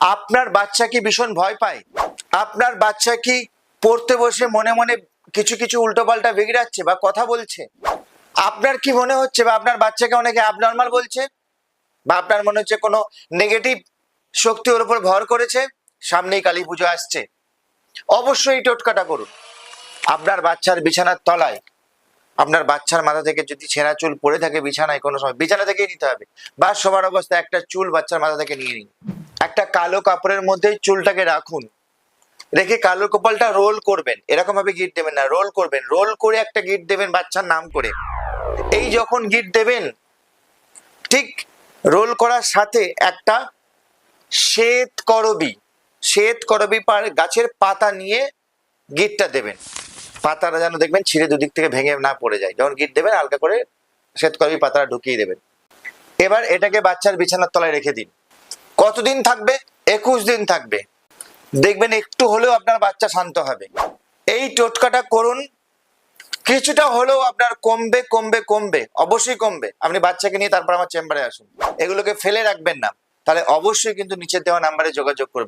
আপনার বাচ্চা কি ভীষণ ভয় পায়? আপনার বাচ্চা কি পড়তে বসে মনে মনে কিছু কিছু উল্টোপাল্টা বিগড়াচ্ছে বা কথা বলছে? আপনার কি মনে হচ্ছে বা আপনার বাচ্চাকে অনেকে অ্যাবনর্মাল বলছে, বা আপনার মনে হচ্ছে কোনো নেগেটিভ শক্তি ওর উপর ভর করেছে? সামনেই কালী পুজো আসছে, অবশ্যই এই টোটকাটা করুন। আপনার বাচ্চার বিছানার তলায়, আপনার বাচ্চার মাথা থেকে যদি ছেঁড়া চুল পড়ে থাকে বিছানায়, কোনো সময় বিছানা থেকেই নিতে হবে, বা শোবার অবস্থায় একটা চুল বাচ্চার মাথা থেকে নিয়ে নিন, একটা কালো কাপড়ের মধ্যে চুলটাকে রাখুন, রেখে কালো কপালটা রোল করবেন। এরকম ভাবে গিট দেবেন না, রোল করবেন, রোল করে একটা গিট দেবেন বাচ্চার নাম করে। এই যখন গিট দেবেন, ঠিক রোল করার সাথে একটা শ্বেত করবি গাছের পাতা নিয়ে গিটটা দেবেন। পাতাটা যেন দেখবেন ছিঁড়ে দুদিক থেকে ভেঙে না পড়ে যায়। যখন গিট দেবেন হালকা করে শ্বেতকরবি পাতাটা ঢুকিয়ে দেবেন। এবার এটাকে বাচ্চার বিছানার তলায় রেখে দিন। কতদিন থাকবে? 21 দিন থাকবে। দেখবেন একটু হলেও আপনার বাচ্চা শান্ত হবে। এই টোটকাটা করুন, কিছুটা হলেও আপনার কমবে কমবে কমবে, অবশ্যই কমবে। আপনি বাচ্চাকে নিয়ে তারপর আমার চেম্বারে আসুন। এগুলোকে ফেলে রাখবেন না, তাহলে অবশ্যই কিন্তু নিচে দেওয়া নাম্বারে যোগাযোগ করবেন।